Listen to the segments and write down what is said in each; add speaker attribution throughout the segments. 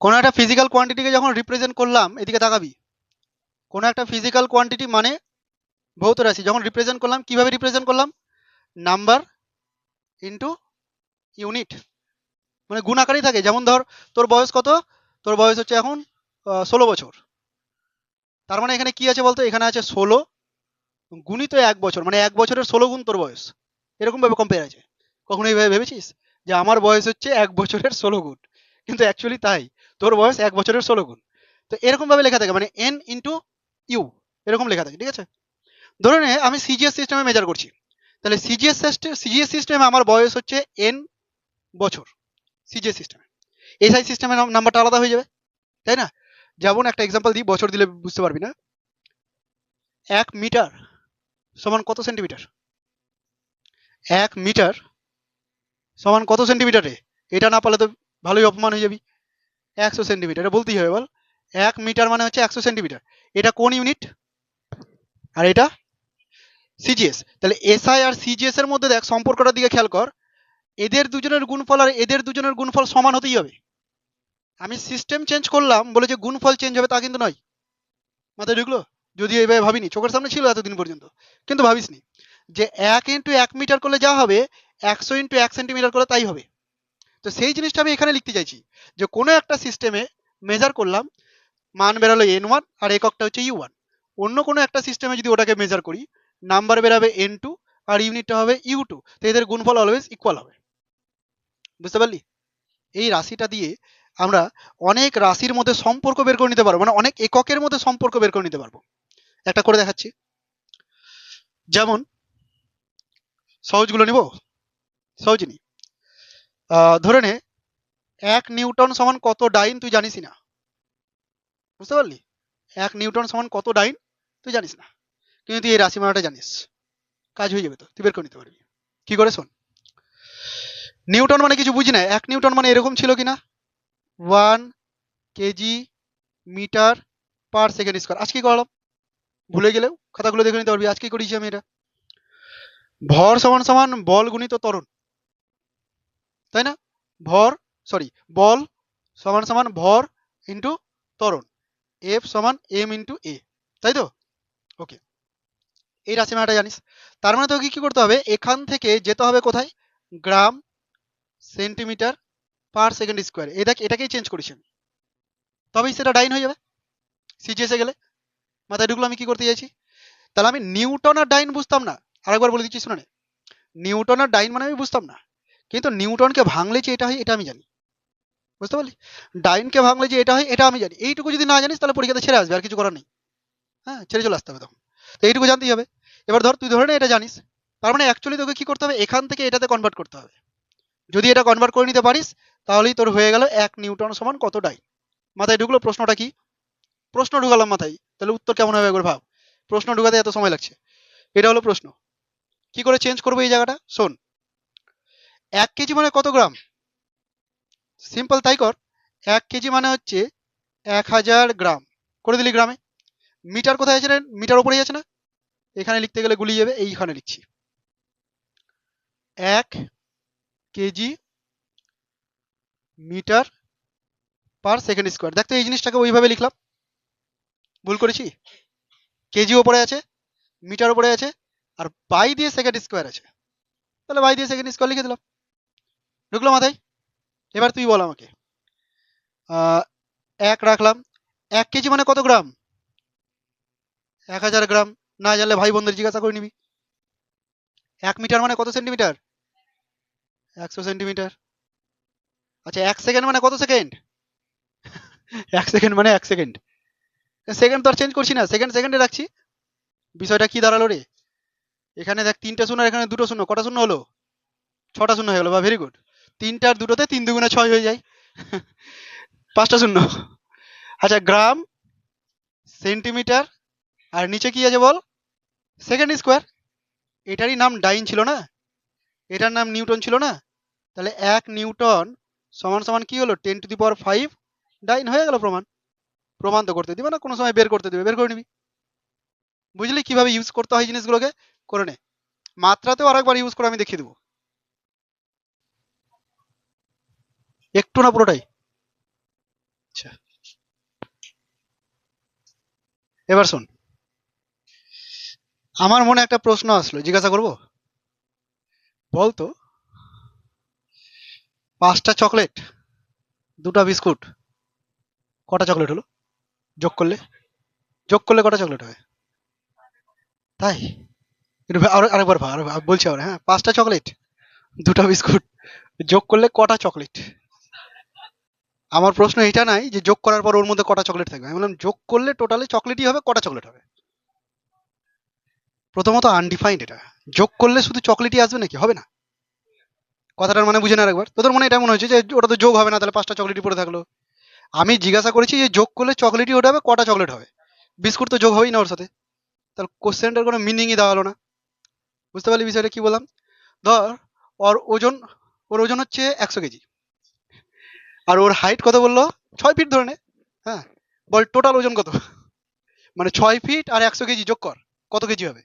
Speaker 1: কোনো একটা ফিজিক্যাল কোয়ান্টিটিকে যখন রিপ্রেজেন্ট করলাম, এদিকে তাকাবি, কোনো একটা ফিজিক্যাল কোয়ান্টিটি মানে ভৌত রাশি যখন রিপ্রেজেন্ট করলাম, কিভাবে রিপ্রেজেন্ট করলাম? নাম্বার ইন্টু ইউনিট, মানে গুণ আকারেই থাকে। যেমন ধর, তোর বয়স কত? তোর বয়স হচ্ছে এখন 16 বছর। তার মানে এখানে কি আছে বলতো? এখানে আছে 16 গুণিত 1 বছর, মানে 1 বছরের 16 গুণ তোর বয়স। এরকম ভাবে কম্পেয়ার আছে। কখনো এইভাবে ভেবেছিস যে আমার বয়স হচ্ছে 1 বছরের 16 গুণ? কিন্তু অ্যাকচুয়ালি তাই, তোর বয়স 1 বছরের 16 গুণ। তো এরকম ভাবে লেখা থাকে, মানে এন ইন্টু ইউ, এরকম লেখা থাকে, ঠিক আছে? ধরে নে আমি সিজিএস সিস্টেমে মেজার করছি, তাহলে সিজিএস সিস্টেমে আমার বয়স হচ্ছে এন বছর। সিজিএস সিস্টেমে, এসআই সিস্টেমের নাম্বারটা আলাদা হয়ে যাবে, তাই না? যেমন একটা এক্সাম্পল দিই, বছর দিলে বুঝতে পারবি না। 1 মিটার সমান কত সেন্টিমিটার? 1 মিটার সমান কত সেন্টিমিটারে? এটা না পারলে তো ভালোই অপমান হয়ে যাবি। 100 সেন্টিমিটার, এটা বলতেই হবে, বল। 1 মিটার মানে হচ্ছে 100 সেন্টিমিটার। এটা কোন ইউনিট? আর এটা সিজিএস। তাহলে এসআই আর সিজিএস এর মধ্যে দেখ সম্পর্কটার দিকে খেয়াল কর। এদের দুজনের গুণফল আর এদের দুজনের গুণফল সমান হতেই হবে। আমি সিস্টেম চেঞ্জ করলাম বলে যে গুণফল চেঞ্জ হবে তা কিন্তু নয়। মাথায় ঢুকলো? যদি এইভাবে ভাবিনি, চোখের সামনে ছিল এতদিন পর্যন্ত, কিন্তু ভাবিসনি যে 1 ইন্টু 1 মিটার করলে যা হবে, 100 ইন্টু 1 সেন্টিমিটার করলে তাই হবে। তো সেই জিনিসটা আমি এখানে লিখতে চাইছি, যে কোনো একটা সিস্টেমে মেজার করলাম, মান বেরালো n1 আর এককটা হচ্ছে u1। অন্য কোনো একটা সিস্টেমে যদি ওটাকে মেজার করি, নাম্বার বেরাবে n2 আর ইউনিটটা হবে u2, তো এদের গুণফল অলওয়েজ ইকুয়াল হবে। বুঝতে পারলি? এই রাশিটা দিয়ে আমরা অনেক রাশির মধ্যে সম্পর্ক বের করে নিতে পারবো, মানে অনেক এককের মধ্যে সম্পর্ক বের করে নিতে পারবো। একটা করে দেখাচ্ছি। যেমন সহজগুলো নিব, সহজ নি। ধরে নে 1 নিউটন সমান কত ডাইন তুই জানিস না। বুঝতে পারলি? 1 নিউটন সমান কত ডাইন তুই জানিস না, কিন্তু তুই এই রাশিমালাটা জানিস। কাজ হয়ে যাবে, তো তুই বের করে নিতে পারবি। কি করে শোন। নিউটন মানে কিছু বুঝি না, 1 নিউটন মানে এরকম ছিল কিনা, 1 kg metre per second square. আজকে করলাম, ভুলে গেলেও খাতাগুলো দেখে নিতে পারবি, আজকেই করেছি আমি এটা। ভর সমান সমান বল গুণিত ত্বরণ, তাই না? ভর, সরি, বল সমান সমান ভর ইন্টু ত্বরণ, এফ সমান এম ইন্টু এ, তাই তো? ওকে, এই রাশিমালাটা জানিস। তার মানে তোকে কি করতে হবে, এখান থেকে যেতে হবে কোথায়? গ্রাম সেন্টিমিটার পার সেকেন্ড স্কোয়ার। এটাকেই চেঞ্জ করেছি আমি, তবেই সেটা ডাইন হয়ে যাবে সিজিএসে গেলে। মাথায় ঢুকলো আমি কি করতে চাইছি? তাহলে আমি নিউটন আর ডাইন বুঝতাম না, আরেকবার বলে দিচ্ছি শুনে। নিউটন আর ডাইন মানে আমি বুঝতাম না, কিন্তু নিউটনকে ভাঙলে যে এটা হয় এটা আমি জানি। বুঝতে পারলি? ডাইনকে ভাঙলে যে এটা হয় এটা আমি জানি। এইটুকু যদি না জানিস তাহলে পরীক্ষাতে ছেড়ে আসবে, আর কিছু করার নেই। হ্যাঁ, ছেড়ে চলে আসতে হবে তখন। তো এইটুকু জানতেই হবে। এবার ধর তুই ধরে নে এটা জানিস, তার মানে অ্যাকচুয়ালি তোকে কি করতে হবে, এখান থেকে এটাতে কনভার্ট করতে হবে। যদি এটা কনভার্ট করে নিতে পারিস, তাহলেই তোর হয়ে গেল 1 নিউটন সমান কত ডাইন। মাথায় ঢুকলো প্রশ্নটা কি? প্রশ্ন ঢুকালাম মাথায়, তাহলে উত্তর কেমন হবে একবার ভাব। প্রশ্ন ঢুকাতে এত সময় লাগছে, এটা হলো প্রশ্ন। কি করে চেঞ্জ করবো এই জায়গাটা শোন। 1 কেজি মানে কত গ্রাম? সিম্পল তাই কর। 1 কেজি মানে হচ্ছে 1000 গ্রাম, করে দিলি গ্রামে। মিটার কোথায় আছে রে? মিটার উপরেই আছে না? এখানে লিখতে গেলে গুলিয়ে যাবে, এইখানে লিখছি 1 kg metre per second square. দেখ তো এই জিনিসটাকে ওইভাবে লিখলাম, ভুল করেছি? কেজি ওপরে আছে, মিটার উপরে আছে, আর বাই দিয়ে সেকেন্ড স্কোয়ার আছে, তাহলে বাই দিয়ে সেকেন্ড স্কোয়ার লিখে দিলাম। ঢুকলো মাথায়? এবার তুই বল আমাকে, 1 রাখলাম, 1 কেজি মানে কত গ্রাম? 1000 গ্রাম। না জানলে ভাই বোনদের জিজ্ঞাসা করে নিবি। 1 মিটার মানে কত সেন্টিমিটার? 100 সেন্টিমিটার। আচ্ছা, 1 সেকেন্ড মানে কত সেকেন্ড? 1 সেকেন্ড মানে 1 সেকেন্ড। সেকেন্ড তো আর চেঞ্জ করছি না, সেকেন্ড সেকেন্ডে রাখছি। বিষয়টা কি দাঁড়ালো রে? এখানে দেখ 3টে শূন্য আর এখানে 2টো শূন্য, কটা শূন্য হলো? 6টা শূন্য হয়ে গেল, বা ভেরি গুড। 3টে আর 2টোতে 3 দুগুণে 6 হয়ে যায়। 5টা শূন্য। আচ্ছা, গ্রাম, সেন্টিমিটার, আর নিচে কি আছে বল? Second square. এটারই নাম ডাইন ছিল না? এটার নাম নিউটন ছিল না? তাহলে 1 নিউটন সমান সমান কি হলো? 10⁵ ডাইন হয়ে গেল প্রমাণ। প্রমাণ তো করতে দিবে না, কোনো সময় বের করতে দিবে, বের করে নিবি। বুঝলি কিভাবে ইউজ করতে হয় জিনিসগুলোকে? করে নে। মাত্রাতেও আরেকবার ইউজ করে আমি দেখিয়ে দেবো, একটু না পুরোটাই। আচ্ছা, এবার শোন, আমার মনে একটা প্রশ্ন আসলো, জিজ্ঞাসা করব। বলতো, 5টা চকলেট, 2টা বিস্কুট, কটা চকলেট হলো যোগ করলে? যোগ করলে কটা চকলেট হয়? তাই? আরেকবার ভাব, বলছি আবার, হ্যাঁ, 5টা চকলেট, 2টা বিস্কুট, যোগ করলে কটা চকলেট? আমার প্রশ্ন এটা নাই যে যোগ করার পর ওর মধ্যে কটা চকলেট থাকবে, আমি বললাম যোগ করলে টোটালি চকলেটই হবে, কটা চকলেট হবে? প্রথমত আনডিফাইন্ড এটা, যোগ করলে শুধু চকলেটই আসবে নাকি? হবে না। কথাটার মানে বুঝে না একবার, তোদের মনে এটা মনে হচ্ছে যে ওটা তো যোগ হবে না, তাহলে 5টা চকলেটই পড়ে থাকলো। আমি জিজ্ঞাসা করেছি যে যোগ করলে চকলেটই ওটা হবে, কটা চকলেট হবে? বিস্কুট তো যোগ হবেই না ওর সাথে, তাহলে কোশ্চেনটার কোনো মিনিংই দেওয়া হলো না। বুঝতে পারলি বিষয়টা কি বললাম? ধর, ওর ওজন ওর ওজন হচ্ছে 100 কেজি, আর ওর হাইট কত বললো? 6 ফিট ধরে নে। হ্যাঁ, বল টোটাল ওজন কত? মানে 6 ফিট আর 100 কেজি যোগ কর, কত কেজি হবে?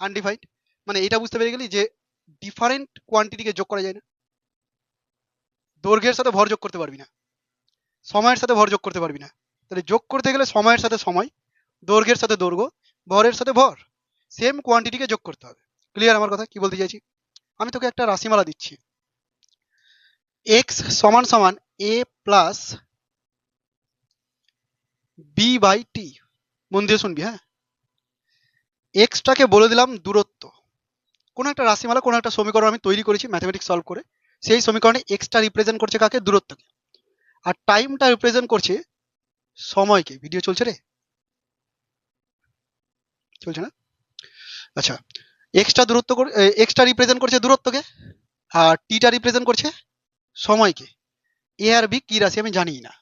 Speaker 1: আনডিফাইন্ড। মানে এটা বুঝতে পেরে গেলি যে ডিফারেন্ট কোয়ান্টিটিকে যোগ করা যায় না। দৈর্ঘ্যের সাথে ভর যোগ করতে পারবি না, সময়ের সাথে ভর যোগ করতে পারবি না। তাহলে যোগ করতে গেলে সময়ের সাথে সময়, দৈর্ঘ্যের সাথে দৈর্ঘ্য, ভরের সাথে ভর, সেম কোয়ান্টিটিকে যোগ করতে হবে। ক্লিয়ার আমার কথা কি বলতে চাইছি? আমি তোকে একটা রাশিমালা দিচ্ছি, এক্স সমান সমান এ প্লাস বি বাই টি। মন দিয়ে শুনবি, হ্যাঁ। এক্সটাকে বলে দিলাম দূরত্ব, কোনো একটা রাশিমালা, কোনো একটা সমীকরণ আমি তৈরি করেছি ম্যাথমেটিক্স সলভ করে। সেই সমীকরণে এক্সটা রিপ্রেজেন্ট করছে কাকে? দূরত্বকে। আর টাইমটা রিপ্রেজেন্ট করছে সময়কে। ভিডিও চলছে রে? চলছে না? আচ্ছা, এক্সটা রিপ্রেজেন্ট করছে দূরত্বকে, আর টিটা রিপ্রেজেন্ট করছে সময়কে। এ আর বি কি রাশি আমি জানি না,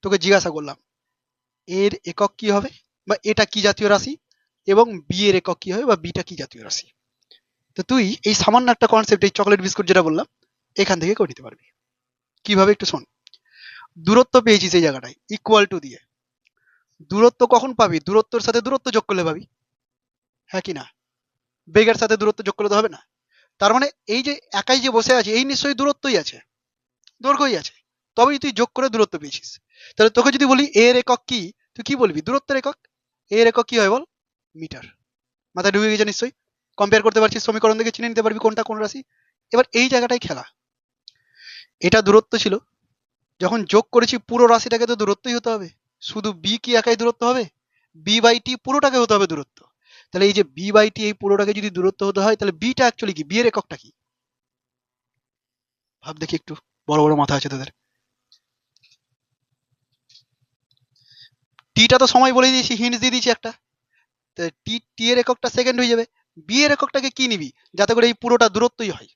Speaker 1: তোকে জিজ্ঞাসা করলাম এর একক কি হবে, বা এটা কি জাতীয় রাশি, এবং বি এর একক কি হবে, বা বিটা কি জাতীয় রাশি। তো তুই এই সামান্য একটা কনসেপ্ট, এই চকলেট বিস্কুট যেটা বললাম, এখান থেকে করে নিতে পারবি। কিভাবে একটু শোন। দূরত্ব পেয়েছিস এই জায়গাটায় ইকুয়াল টু দিয়ে। দূরত্ব কখন পাবি? দূরত্বের সাথে দূরত্ব যোগ করলে পাবি, হ্যাঁ কি না? বেগের সাথে দূরত্ব যোগ করলে তো হবে না। তার মানে এই যে একাই যে বসে আছে, এই নিশ্চয়ই দূরত্বই আছে, দৈর্ঘ্যই আছে, তবেই তুই যোগ করে দূরত্ব পেয়েছিস। তাহলে তোকে যদি বলি এর একক কি, তুই কি বলবি? দূরত্বের একক। এর একক কি হয় বল? মিটার। মাথায় ঢুকে গেছে নিশ্চয়ই, কম্পেয়ার করতে পারছিস, সমীকরণ দেখে চিনে নিতে পারবি কোনটা কোন রাশি। এবার এই জায়গাটাই খেলা। এটা দূরত্ব ছিল, যখন যোগ করেছি পুরো রাশিটাকে তো দূরত্বই হতে হবে। শুধু বি কি একাই দূরত্ব হবে? বি বাই টি পুরোটাকে হতে হবে দূরত্ব। তাহলে এই যে বি বাই টি, এই পুরোটাকে যদি দূরত্ব হতে হয়, তাহলে বিটা অ্যাকচুয়ালি কি? বি এর এককটা কি? ভাব দেখি একটু, বড় বড় মাথা আছে তোদের। টিটা তো সময় বলে দিয়েছি, হিন্টস দিয়ে দিয়েছি একটা। টি টি এর এককটা সেকেন্ড হয়ে যাবে। বি এর এককটাকে কি নিবি যাতে করে এই পুরোটা দূরত্বই হয়?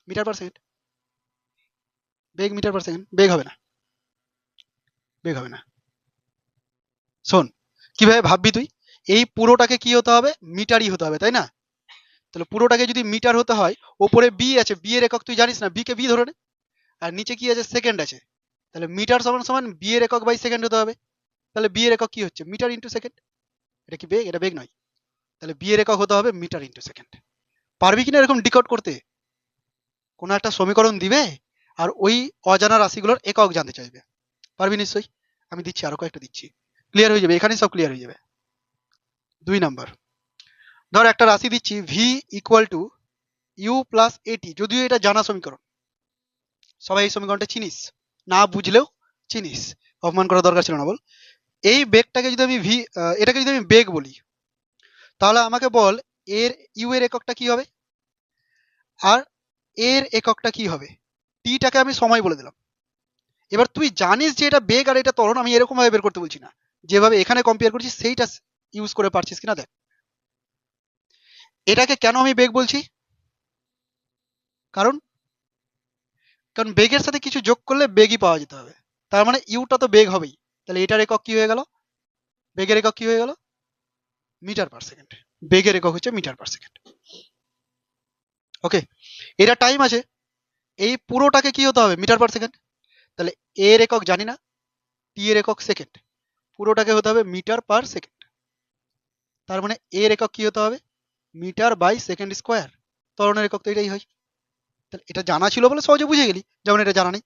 Speaker 1: Metre per second. বেগ মিটার পার সেকেন্ড, বেগ হবে না, বেগ হবে না। শোন, কিভাবে ভাববি তুই, এই পুরোটাকে কি হতে হবে? মিটারই হতে হবে, তাই না? তাহলে পুরোটাকে যদি মিটার হতে হয়, ওপরে বি আছে, বি এর একক তুই জানিস না, বি কে বি ধরে নে। আর নিচে কি আছে? সেকেন্ড আছে। তাহলে মিটার সমান সমান বি এর একক বাই সেকেন্ড হতে হবে। তাহলে বি এর একক কি হচ্ছে? Metre into second. এটা কি বেগ? এটা বেগ নয়। তাহলে বি এর একক হতে হবে মিটার ইন্টু সেকেন্ড। পারবি কিনা এরকম ডিকোড করতে? কোনো একটা সমীকরণ দিবে, আর ওই অজানা রাশিগুলোর একক জানতে চাইবে। পারবি নিশ্চয়ই। আমি দিচ্ছি, আরো কয়েকটা দিচ্ছি, ক্লিয়ার হয়ে যাবে, এখানেই সব ক্লিয়ার হয়ে যাবে। 2 নাম্বার, ধর একটা রাশি দিচ্ছি V equal to U plus at, যদিও এটা জানা সমীকরণ, সবাই এই সমীকরণটা চিনিস, না বুঝলেও চিনিস, অপমান করার দরকার ছিল না বল। এই বেগটাকে যদি আমি এটাকে যদি আমি বেগ বলি, তাহলে আমাকে বল এর ইউ এর এককটা কি হবে, আর এর এককটা কি হবে? টিটাকে আমি সময় বলে দিলাম। এবার তুই জানিস যে এটা বেগ আর এটা ত্বরণ, আমি এরকম ভাবে বের করতে বলছি না, যেভাবে এখানে কম্পেয়ার করছি সেইটা ইউজ করে পারছিস কিনা দেখ। এটাকে কেন আমি বেগ বলছি? কারণ কারণ বেগের সাথে কিছু যোগ করলে বেগই পাওয়া যেতে হবে, তার মানে ইউটা তো বেগ হবেই। তাহলে এটার একক কি হয়ে গেল? বেগের একক কি হয়ে গেল? Metre per second. বেগের একক হচ্ছে মিটার পার সেকেন্ড। ওকে, এটা টাইম আছে, এই পুরোটাকে কি হতে হবে? Metre per second. তাহলে এর একক জানি না, টি এর একক সেকেন্ড, পুরোটাকে হতে হবে মিটার পার সেকেন্ড। তার মানে এর একক কি হতে হবে? Metre by second square. ত্বরণের একক তো এটাই হয়। তাহলে এটা জানা ছিল বলে সহজে বুঝে গেলি, যেমন এটা জানা নেই।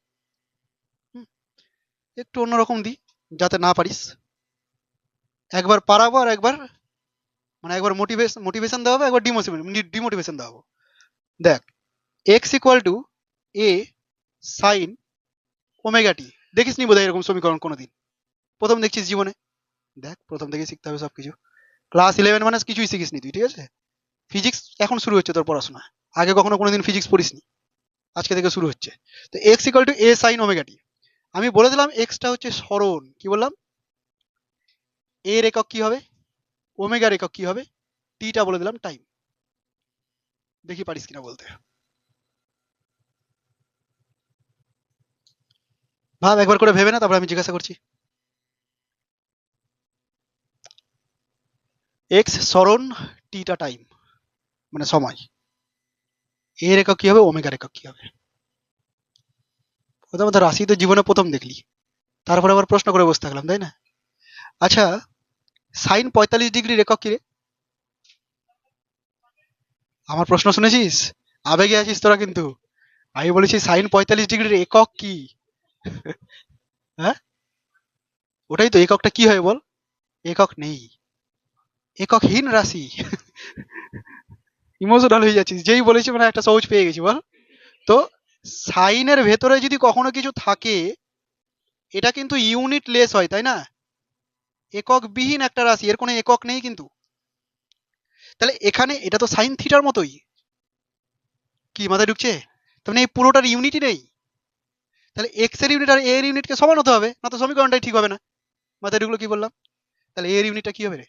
Speaker 1: হুম, একটু অন্যরকম দিই যাতে না পারিস। একবার পারাবো আর একবার মানে একবার মোটিভেশন দেওয়া হবে, একবার ডিমোটিভেশন দেওয়া হবে। দেখ, X equal to A sine omega T. দেখিস নি বোধহয় এরকম সমীকরণ কোনোদিন, প্রথম দেখছিস জীবনে। দেখ, প্রথম থেকে শিখতে হবে সবকিছু। ক্লাস 11 মানে কিছুই শিখিস নি তুই, ঠিক আছে? ফিজিক্স এখন শুরু হচ্ছে তোর পড়াশোনা, আগে কখনো কোনোদিন ফিজিক্স পড়িসনি, আজকে থেকে শুরু হচ্ছে। তো X equal to A sine omega T. আমি বলে দিলাম এক্সটা হচ্ছে সরণ, কি বললাম? এর একক কি হবে, ওমেগার একক কি হবে, টিটা বলে দিলাম টাইম। দেখি পারিস কিনা বলতে। ভাব একবার করে ভেবে না, তারপর আমি জিজ্ঞাসা করছি। এক্স সরণ, টিটা টাইম, মানে সময়। এর একক কি হবে, ওমেগার একক কি হবে? প্রথমত রাশি তো জীবনে প্রথম দেখলি, তারপর আবার প্রশ্ন করে বসে থাকলাম, তাই না? আচ্ছা, সাইন 45 ডিগ্রির একক কি রে? আমার প্রশ্ন শুনেছিস? আবেগে আছিস তোরা কিন্তু। আমি বলেছি সাইন 45 ডিগ্রির একক কি? হ্যাঁ, ওটাই তো, এককটা কি হয় বল? একক নেই, এককহীন রাশি। ইমোশনাল হয়ে যাচ্ছিস যেই বলেছি, মানে একটা সহজ পেয়ে গেছি বল। তো সাইনের ভেতরে যদি কখনো কিছু থাকে, এটা কিন্তু ইউনিট লেস হয়, তাই না? এককবিহীন একটা রাশি, এর কোনো একক নেই কিন্তু। তাহলে এখানে এটা তো সাইন থিটার মতোই, কি মাথায় ঢুকছে? তার মানে এই পুরোটার ইউনিটই নেই। তাহলে এক্স এর ইউনিট আর এ এর ইউনিটকে সমান হতে হবে, না তো সমীকরণটাই ঠিক হবে না। মাথায় ঢুকলো কি বললাম? তাহলে এ এর ইউনিটটা কি হবে রে?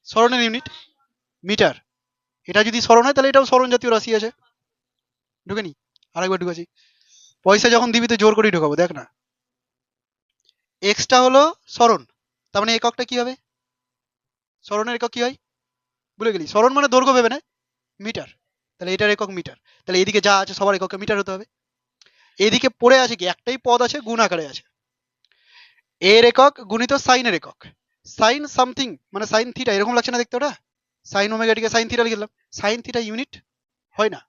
Speaker 1: সরণের ইউনিট, মিটার। এটা যদি সরণ হয় তাহলে এটাও সরণ জাতীয় রাশি আছে। ঢুকে নি? আরেকবার ঢুকাছি। পয়সা যখন দিবি তো জোর করেই ঢুকাবো, দেখ না। এক্সটা হলো সরণ, তার মানে এককটা কি হবে? সরণের একক কি হয় ভুলে গেলি? সরণ মানে দৈর্ঘ্য ভেবে না, মিটার। তাহলে এটার একক মিটার। তাহলে এদিকে যা আছে সবার এককে মিটার হতে হবে। এদিকে পড়ে আছে কি, একটাই পদ আছে, গুণ আকারে আছে। এর একক গুণিত সাইনের একক। সাইন সামথিং মানে সাইন থিটা, এরকম লাগছে না দেখতে ওটা? সাইন ওমেগাটিকে সাইন থিটা লিখলাম, সাইন থিটা ইউনিট হয় না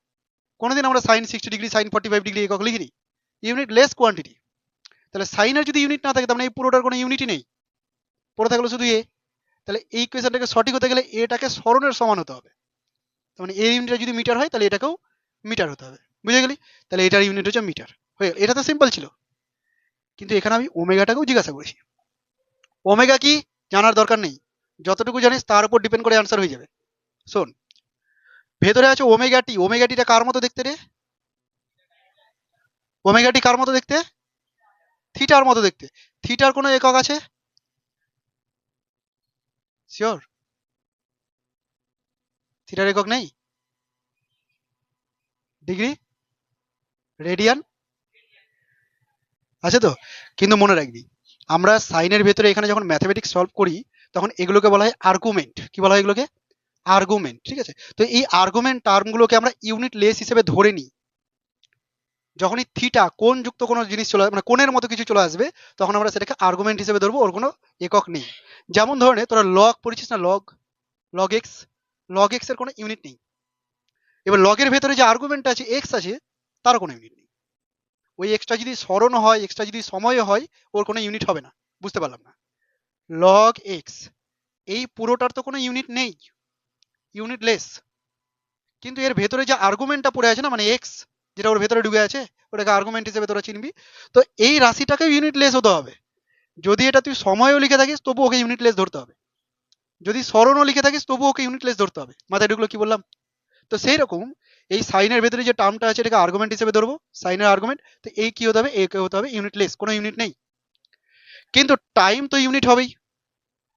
Speaker 1: কোনোদিন। আমরা সাইন 60 ডিগ্রি, সাইন 45 ডিগ্রি একক লিখিনি, ইউনিট লেস কোয়ান্টিটি। তাহলে সাইনের যদি ইউনিট না থাকে, তার মানে এই পুরোটার কোনো ইউনিটই নেই, পড়ে থাকলো শুধু এ। তাহলে এই কোয়েশনটাকে সঠিক হতে গেলে এটাকে সরণের সমান হতে হবে। তার মানে এর ইউনিটটা যদি মিটার হয়, তাহলে এটাকেও মিটার হতে হবে। বুঝে গেলি? তাহলে এটার ইউনিট হচ্ছে মিটার, হয়ে গেল। এটা তো সিম্পল ছিল, কিন্তু এখানে আমি ওমেগাটাকেও জিজ্ঞাসা করেছি। ওমেগা কি জানার দরকার নেই, যতটুকু জানিস তার উপর ডিপেন্ড করে অ্যান্সার হয়ে যাবে। শোন, ভেতরে আছে ওমেগা টি। ওমেগা টিটা কার মতো দেখতে রে? ওমেগা টি কার মতো দেখতে? থিটার মতো দেখতে। থিটার কোনো একক আছে? শিওর? থিটার একক নেই? ডিগ্রি, রেডিয়ান আছে তো? কিন্তু মনে রাখবি, আমরা সাইনের ভেতরে এখানে যখন ম্যাথমেটিক্স সলভ করি, তখন এগুলোকে বলা হয় আর্গুমেন্ট। কি বলা হয় এগুলোকে? আর্গুমেন্ট, ঠিক আছে? তো এই আর্গুমেন্ট টার্মগুলোকে আমরা ইউনিট লেস হিসেবে ধরে নিই। যখনই থিটা কোণ যুক্ত কোনো জিনিস চলে মানে কোণের মতো কিছু চলে আসবে, তখন আমরা সেটাকে আর্গুমেন্ট হিসেবে ধরবো, ওর কোনো একক নেই। যেমন ধরে নে, তোরা লগ পড়েছিস না, log, log x. Log x এর কোনো ইউনিট নেই। এবার লগের ভেতরে যে আর্গুমেন্ট আছে এক্স আছে, তারও কোনো ইউনিট নেই। ওই এক্সটা যদি স্মরণ হয়, এক্সটা যদি সময় হয়, ওর কোনো ইউনিট হবে না। বুঝতে পারলাম না? লগ এক্স, এই পুরোটার তো কোনো ইউনিট নেই, ইউনিট লেস। কিন্তু এর ভেতরে যে আর্গুমেন্টটা পড়ে আছে না, মানে এক্স, যেটা ওর ভেতরে ঢুকে আছে, ওটাকে আর্গুমেন্ট হিসেবে তোরা চিনবি। তো এই রাশিটাকে ইউনিট লেস হতে হবে। যদি এটা তুই সময়ও লিখে থাকিস, তবু ওকে ইউনিট লেস ধরতে হবে। যদি স্মরণও লিখে থাকিস, তবু ওকে ইউনিট লেস ধরতে হবে। মাথায় ঢুকলো কি বললাম? তো সেই রকম এই সাইনের ভেতরে যে টার্মটা আছে, এটাকে আর্গুমেন্ট হিসেবে ধরবো, সাইনের আর্গুমেন্ট। তো এই কি হতে হবে, এ কে হতে হবে ইউনিট লেস, কোনো ইউনিট নেই। কিন্তু টাইম তো ইউনিট হবেই,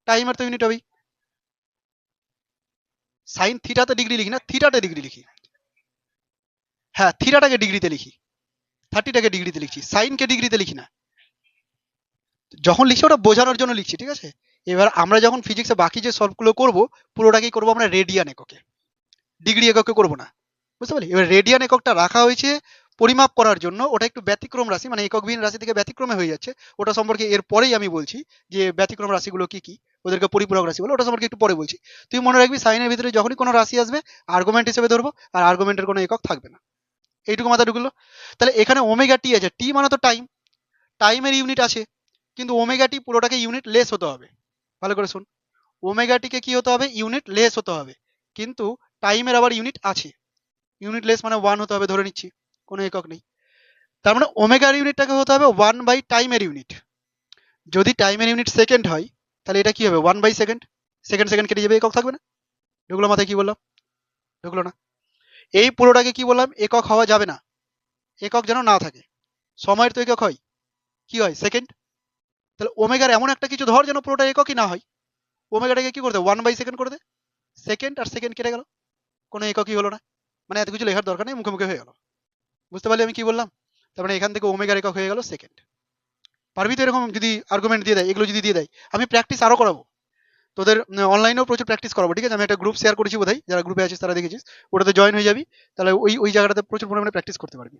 Speaker 1: টাইমের তো ইউনিট হবেই। সাইন থিটাতে ডিগ্রি লিখি না, থিটাতে ডিগ্রি লিখি। হ্যাঁ, থিটাটাকে ডিগ্রিতে লিখি, 30টাকে ডিগ্রিতে লিখছি, সাইনকে ডিগ্রিতে লিখি না। যখন লিখছি ওটা বোঝানোর জন্য লিখছি, ঠিক আছে? এবার আমরা যখন ফিজিক্সে বাকি যে সলভগুলো করবো, পুরোটাকেই করবো আমরা রেডিয়ান এককে, ডিগ্রি এককে করবো না। বুঝতে পারলি? এবার রেডিয়ান এককটা রাখা হয়েছে পরিমাপ করার জন্য, ওটা একটু ব্যতিক্রম রাশি, মানে এককবিহীন রাশি থেকে ব্যতিক্রমে হয়ে যাচ্ছে। ওটা সম্পর্কে এর পরেই আমি বলছি, যে ব্যতিক্রম রাশিগুলো কি কি, ওদেরকে পরিপূরক রাশি বলে, ওটা সম্পর্কে একটু পরে বলছি। তুই মনে রাখবি, সাইনের ভিতরে যখনই কোনো রাশি আসবে, আর্গুমেন্ট হিসেবে ধরবো, আর আর্গুমেন্টের কোনো একক থাকবে না। এইটুকু মাথা ঢুকলো? তাহলে এখানে ওমেগা টি আছে, টি মানে তো টাইম, টাইমের ইউনিট আছে। কিন্তু ওমেগা টি পুরোটাকে ইউনিট লেস হতে হবে। ভালো করে শোন, ওমেগা টিকে কি হতে হবে? ইউনিট লেস হতে হবে। কিন্তু টাইমের আবার ইউনিট আছে, ইউনিট লেস মানে 1 হতে হবে ধরে নিচ্ছি, কোনো একক নেই। তার মানে ওমেগার ইউনিটটাকে হতে হবে 1 বাই টাইমের ইউনিট। যদি টাইমের ইউনিট সেকেন্ড হয় তাহলে এটা কি হবে? 1/সেকেন্ড। সেকেন্ড সেকেন্ড কেটে যাবে, একক থাকবে না। ঢুকলো মাথায়? কি বললাম? ঢুকলো না? এই পুরোটাকে কি বললাম? একক হওয়া যাবে না, একক যেন না থাকে। সময়ের তো একক হয়, কি হয়? সেকেন্ড। তাহলে ওমেগার এমন একটা কিছু ধর যেন পুরোটা এককই না হয়। ওমেগাটাকে কি করতে? 1/সেকেন্ড করে দে। সেকেন্ড আর সেকেন্ড কেটে গেল, কোনো এককই হলো না। মানে এত কিছু লেখার দরকার নেই, মুখে মুখে হয়ে গেল। বুঝতে পারলি আমি কি বললাম? তার মানে এখান থেকে ওমেগার একক হয়ে গেল সেকেন্ড। পারবি তো এরকম যদি আর্গুমেন্ট দিয়ে দেয়, এগুলো যদি দিয়ে দেয়? আমি প্র্যাকটিস আরো করাবো তোদের, অনলাইনেও প্রচুর প্র্যাকটিস করাবো, ঠিক আছে? আমি একটা গ্রুপ শেয়ার করেছি বোধহয়, যারা গ্রুপে আছিস তারা দেখেছিস, ওটাতে জয়েন হয়ে যাবি। তাহলে ওই ওই জায়গাটাতে প্রচুর পরিমাণে প্র্যাকটিস করতে পারবি।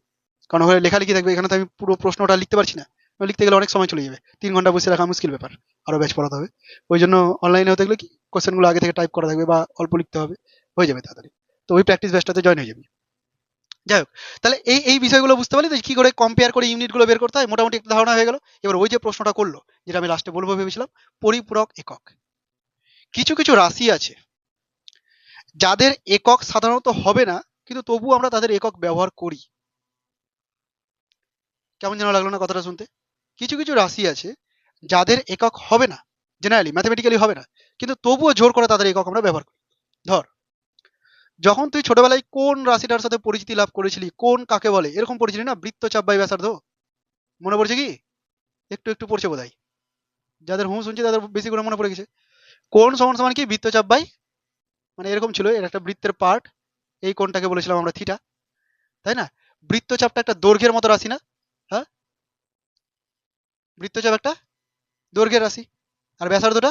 Speaker 1: কারণ ওখানে লেখালেখি থাকবে, এখানে তো আমি পুরো প্রশ্নটা লিখতে পারছি না, লিখতে গেলে অনেক সময় চলে যাবে, 3 ঘন্টা বসে রাখা মুশকিল ব্যাপার, আরো ব্যাচ পড়াতে হবে। ওই জন্য অনলাইনেও দেখলে কি কোশ্চেনগুলো আগে থেকে টাইপ করা থাকবে বা অল্প লিখতে হবে, হয়ে যাবে তাড়াতাড়ি। তো ওই প্র্যাকটিস ব্যাচটাতে জয়েন হয়ে যাবি। যাই হোক, তাহলে এই এই বিষয়গুলো বুঝতে পারলি তো, কি করে কম্পেয়ার করে ইউনিটগুলো বের করতে হয়, মোটামুটি একটা ধারণা হয়ে গেল। এবার ওই যে প্রশ্নটা করলো, যেটা আমি লাস্টে বলবো ভেবেছিলাম, পরিপূরক একক। কিছু কিছু রাশি আছে যাদের একক সাধারণত হবে না, কিন্তু তবু আমরা তাদের একক ব্যবহার করি। কেমন যেন লাগলো না কথাটা শুনতে? কিছু কিছু রাশি আছে যাদের একক হবে না, জেনারেলি ম্যাথমেটিক্যালি হবে না, কিন্তু তবুও জোর করে তাদের একক আমরা ব্যবহার করি। ধর, যখন তুই ছোটবেলায় কোন রাশিটার সাথে পরিচিতি লাভ করেছিলি, কোন কাকে বলে এরকম পড়েছিলি না, বৃত্তচাপ বাই ব্যাসার্ধ? মনে পড়ছে কি? একটু একটু পড়ছে বোধহয়, যাদের হুঁ শুনছি তাদের বেশি করে মনে পড়ে গেছে। কোণ সমান সমান কি? বৃত্তচাপ বাই, মানে এরকম ছিল, এর একটা বৃত্তের পার্ট, এই কোণটাকে বলেছিলাম আমরা থিটা, তাই না? বৃত্তচাপটা একটা দৈর্ঘ্যের মতো রাশি না? হ্যাঁ, বৃত্তচাপ একটা দৈর্ঘ্যের রাশি, আর ব্যাসার্ধটা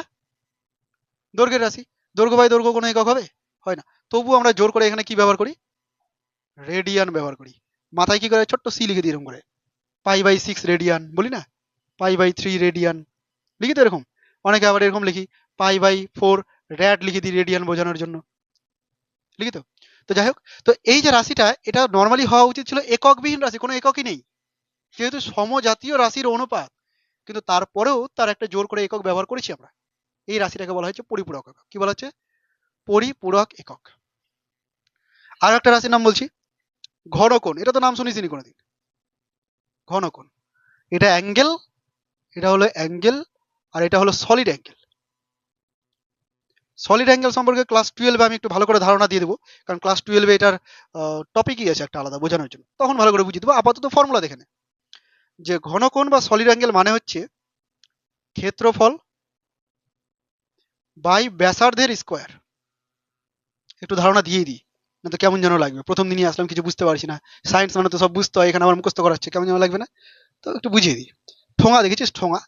Speaker 1: দৈর্ঘ্যের রাশি। দৈর্ঘ্য বাই দৈর্ঘ্য কোনো একক হবে? হয় না। তবু আমরা জোর করে এখানে কি ব্যবহার করি? রেডিয়ান ব্যবহার করি। মাথায় কি করে? ছোট্ট সি লিখে দিই এরকম করে, পাই/6 রেডিয়ান বলি না, পাই/3 রেডিয়ান লিখি তো এরকম। অনেকে আবার এরকম লিখি, পাই/4 র্যাড লিখে দিই রেডিয়ান বোঝানোর জন্য, লিখি তো। তো যাই হোক, তো এই যে রাশিটা, এটা নর্মালি হওয়া উচিত ছিল এককবিহীন রাশি, কোনো এককই নেই, যেহেতু সমজাতীয় রাশির অনুপাত, কিন্তু তারপরেও তার একটা জোর করে একক ব্যবহার করেছি আমরা। এই রাশিটাকে বলা হচ্ছে পরিপূরক একক। কি বলা হচ্ছে? পরিপূরক একক। আর একটা রাশির নাম বলছি, ঘনকোণ। এটা তো নাম শুনিসনি কোনোদিন, ঘনকোণ। এটা অ্যাঙ্গেল, এটা হলো অ্যাঙ্গেল, আর এটা হলো সলিড অ্যাঙ্গেল। সলিড অ্যাঙ্গেল সম্পর্কে ক্লাস 12 আমি একটু ভালো করে ধারণা দিয়ে দেবো, কারণ ক্লাস 12 এটার টপিকই আছে একটা আলাদা বোঝানোর জন্য, তখন ভালো করে বুঝিয়ে দেবো। আপাতত ফর্মুলা দেখে নে, যে ঘনকোণ বা সলিড অ্যাঙ্গেল মানে হচ্ছে ক্ষেত্রফল বাই ব্যাসার্ধের স্কোয়ার। একটু ধারণা দিয়ে দিই, না তো কেমন যেন লাগবে, প্রথম দিনই আসলাম কিছু বুঝতে পারছি না, সায়েন্স মানে তো সব বুঝতে হয়, এখানে আমার মুখস্থ করাচ্ছে, কেমন যেন লাগবে না? তো একটু বুঝিয়ে দিই। ঠোঙা দেখেছিস? ঠোঙা,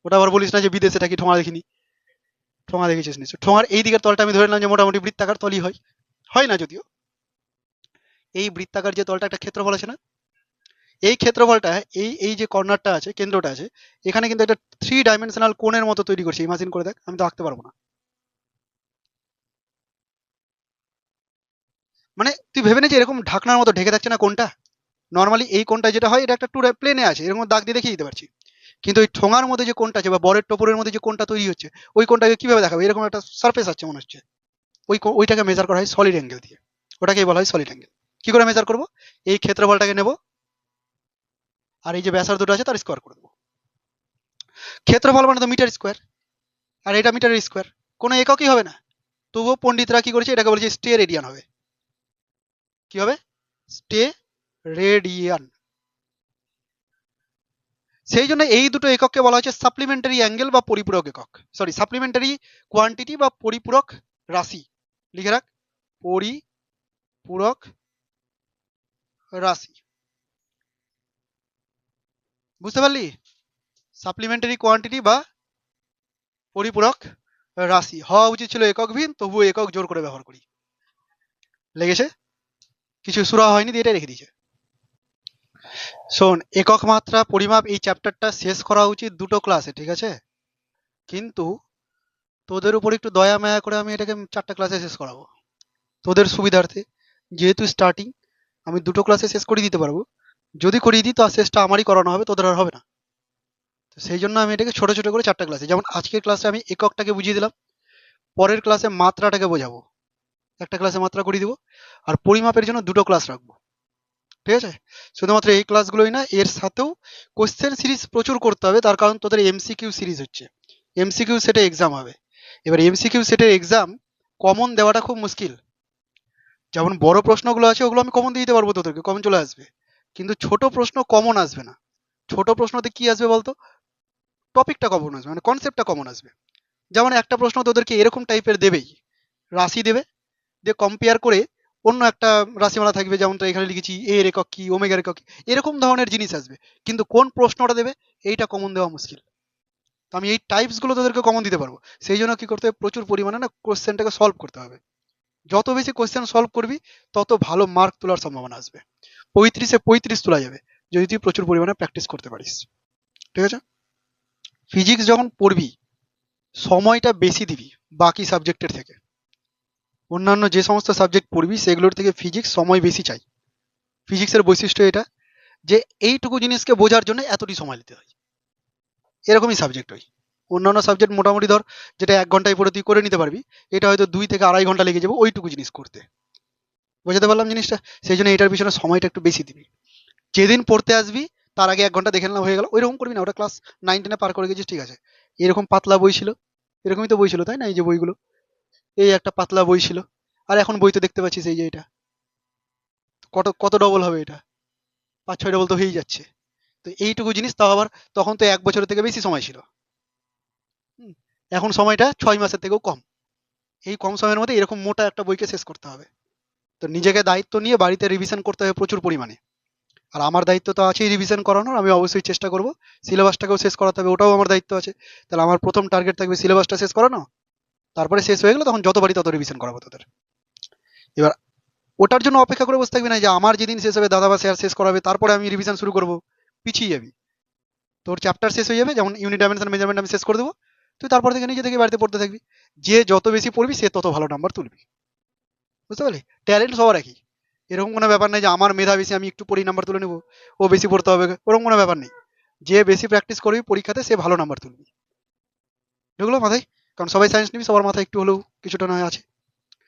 Speaker 1: ওটা আবার বলিস না যে বিদেশে থাকি ঠোঙা দেখিনি। ঠোঙা দেখেছিস নিশ্চয়। ঠোঙার এই দিকের তলটা আমি ধরে নিলাম যে মোটামুটি বৃত্তাকার তলই হয়, হয় না যদিও। এই বৃত্তাকার যে তলটা, একটা ক্ষেত্রফল আছে না? এই ক্ষেত্রফলটা, এই এই যে কর্নারটা আছে, কেন্দ্রটা আছে, এখানে কিন্তু একটা 3 ডাইমেনশনাল কোণের মতো তৈরি করছে। ইমাজিন করে দেখ, আমি তো আঁকতে পারবো না। মানে তুই ভেবে নে যে এরকম ঢাকনার মতো ঢেকে থাকছে না কোণটা। নর্মালি এই কোণটা যেটা হয়, এটা একটা টু প্লেনে আছে, এরকম দাগ দিয়ে দেখিয়ে দিতে পারছি। কিন্তু ওই ঠোঙার মধ্যে যে কোণটা আছে, বা বরের টোপরের মধ্যে যে কোণটা তৈরি হচ্ছে, ওই কোণটাকে কিভাবে দেখাবে? এরকম একটা সারফেস আছে মনে হচ্ছে, ওইটাকে মেজার করা হয় সলিড অ্যাঙ্গেল দিয়ে। ওটাকেই বলা হয় সলিড অ্যাঙ্গেল। কি করে মেজার করব? এই ক্ষেত্রফলটাকে নেব, আর এই যে ব্যাসার্ধটা আছে তার স্কোয়ার করে দেবো। ক্ষেত্রফল মানে তো মিটার স্কোয়ার, আর এটা মিটারের স্কোয়ার, কোনো এককই হবে না। তবুও পণ্ডিতরা কি করেছে? এটাকে বলেছে স্টে রেডিয়ান হবে। কি হবে? Stay radian. সেই জন্য এই দুটো একককে বলা হচ্ছে সাপ্লিমেন্টারি অ্যাঙ্গেল বা পরিপূরক একক, সরি সাপ্লিমেন্টারি কোয়ান্টিটি বা পরিপূরক রাশি। লিখে রাখ, পরিপূরক রাশি। বুঝতে পারলি? সাপ্লিমেন্টারি কোয়ান্টিটি বা পরিপূরক রাশি হওয়া উচিত ছিল এককবিহীন, তবুও একক জোর করে ব্যবহার করি। লেগেছে? কিছু সুরা হয়নি দিয়ে এটা রেখে দিয়েছে। শোন, একক মাত্রা পরিমাপ এই চ্যাপ্টারটা শেষ করা উচিত 2টো ক্লাসে, ঠিক আছে? কিন্তু তোদের উপর একটু দয়া মায়া করে আমি এটাকে 4টা ক্লাসে শেষ করাবো তোদের সুবিধার্থে। যেহেতু স্টার্টিং, আমি 2টো ক্লাসে শেষ করে দিতে পারবো। যদি করিয়ে দিই তো শেষটা আমারই করানো হবে, তোদের আর হবে না। তো সেই জন্য আমি এটাকে ছোট ছোট করে 4টা ক্লাসে, যেমন আজকের ক্লাসে আমি এককটাকে বুঝিয়ে দিলাম, পরের ক্লাসে মাত্রাটাকে বোঝাবো, একটা ক্লাসে মাত্রা করিয়ে দিব, আর পরিমাপের জন্য 2টো ক্লাস রাখবো। ঠিক আছে? শুধুমাত্র এই ক্লাসগুলোই না, এর সাথেও কোশ্চেন সিরিজ প্রচুর করতে হবে, তার কারণ তোদের এমসিকিউ সিরিজ হচ্ছে, এমসিকিউ সেটে এক্সাম হবে। এবার এমসিকিউ সেটের এক্সাম কমন দেওয়াটা খুব মুশকিল। যেমন বড় প্রশ্নগুলো আছে ওগুলো আমি কমন দিয়ে দিতে পারবো, তোদেরকে কমন চলে আসবে, কিন্তু ছোট প্রশ্ন কমন আসবে না। ছোট প্রশ্নতে কি আসবে বলতো? টপিকটা কমন আসবে, মানে কনসেপ্টটা কমন আসবে। যেমন একটা প্রশ্ন তোদেরকে এরকম টাইপের দেবেই, রাশি দেবে, দিয়ে কম্পেয়ার করে অন্য একটা রাশিমালা থাকবে, যেমনটা এখানে লিখেছি এ এর একক কি, ওমেগার একক কি, এরকম ধরনের জিনিস আসবে। কিন্তু কোন প্রশ্নটা দেবে এইটা কমন দেওয়া মুশকিল। তো আমি এই টাইপস গুলো তোদেরকে কমন দিতে পারবো। সেই জন্য কি করতে হবে, প্রচুর পরিমাণে না কোশ্চেনটাকে সলভ করতে হবে। যত বেশি কোশ্চেন সলভ করবি তত ভালো মার্ক তোলার সম্ভাবনা আসবে। 35-এ 35 তোলা যাবে যদি তুই প্রচুর পরিমাণে প্র্যাকটিস করতে পারিস। ঠিক আছে? ফিজিক্স যখন পড়বি সময়টা বেশি দিবি বাকি সাবজেক্টের থেকে। অন্যান্য যে সমস্ত সাবজেক্ট পড়বি সেগুলোর থেকে ফিজিক্স সময় বেশি চাই। ফিজিক্সের বৈশিষ্ট্য এটা যে এইটুকু জিনিসকে বোঝার জন্য এতটি সময় দিতে হয়, এরকমই সাবজেক্ট হয়। অন্যান্য সাবজেক্ট মোটামুটি ধর যেটা 1 ঘন্টায় পড়ে তুই করে নিতে পারবি, এটা হয়তো 2 থেকে 2.5 ঘন্টা লেগে যাবে ওইটুকু জিনিস করতে। বোঝাতে পারলাম জিনিসটা? সেই জন্য এটার পিছনে সময়টা একটু বেশি দিবি। যেদিন পড়তে আসবি তার আগে 1 ঘন্টা দেখে নিলাম হয়ে গেল, ওইরকম করবি না। ওটা ক্লাস 9-10-এ পার করে গেছিস, ঠিক আছে, এরকম পাতলা বই ছিল, এরকমই তো বই ছিল তাই না? এই যে বইগুলো, এই একটা পাতলা বই ছিল, আর এখন বই তো দেখতে পাচ্ছিস এই যে এটা, কত কত ডবল হবে এটা, 5-6 ডবল তো হয়েই যাচ্ছে। তো এইটুকু জিনিস, তাও আবার তখন তো 1 বছরের থেকে বেশি সময় ছিল। হুম, এখন সময়টা 6 মাসের থেকেও কম। এই কম সময়ের মধ্যে এরকম মোটা একটা বইকে শেষ করতে হবে। তো নিজেকে দায়িত্ব নিয়ে বাড়িতে রিভিশন করতে হবে প্রচুর পরিমাণে। আর আমার দায়িত্ব তো আছেই রিভিশন করানোর, আমি অবশ্যই চেষ্টা করব। সিলেবাসটাকেও শেষ করাতে হবে, ওটাও আমার দায়িত্ব আছে। তাহলে আমার প্রথম টার্গেট থাকবে সিলেবাসটা শেষ করানো, তারপরে শেষ হয়ে গেলে তখন যত পারি তত রিভিশন করাবো তোদের। এবার ওটার জন্য অপেক্ষা করে বসে থাকবি না যে আমার যেদিন শেষ হবে দাদা বা স্যার শেষ করাবে তারপরে আমি রিভিশন শুরু করব, পিছিয়ে যাবি। তোর চ্যাপ্টার শেষ হয়ে যাবে, যেমন ইউনিট ডাইমেনশন মেজারমেন্ট আমি শেষ করে দেবো, তুই তারপর থেকে নিজে থেকে বাড়িতে পড়তে থাকবি। যে যত বেশি পড়বি সে তত ভালো নাম্বার তুলবি। বুঝতে পারলি? ট্যালেন্ট সবার একই, এরকম কোনো ব্যাপার নেই যে আমার মেধা বেশি আমি একটু পড়ি নাম্বার তুলে নেবো, ও বেশি পড়তে হবে, ওরকম কোনো ব্যাপার নেই। যে বেশি প্র্যাকটিস করবি পরীক্ষাতে সে ভালো নাম্বার তুলবি। এগুলো মাথায়, কারণ সবাই সায়েন্স নিবি, সবার মাথায় একটু হলেও কিছুটা নয় আছে।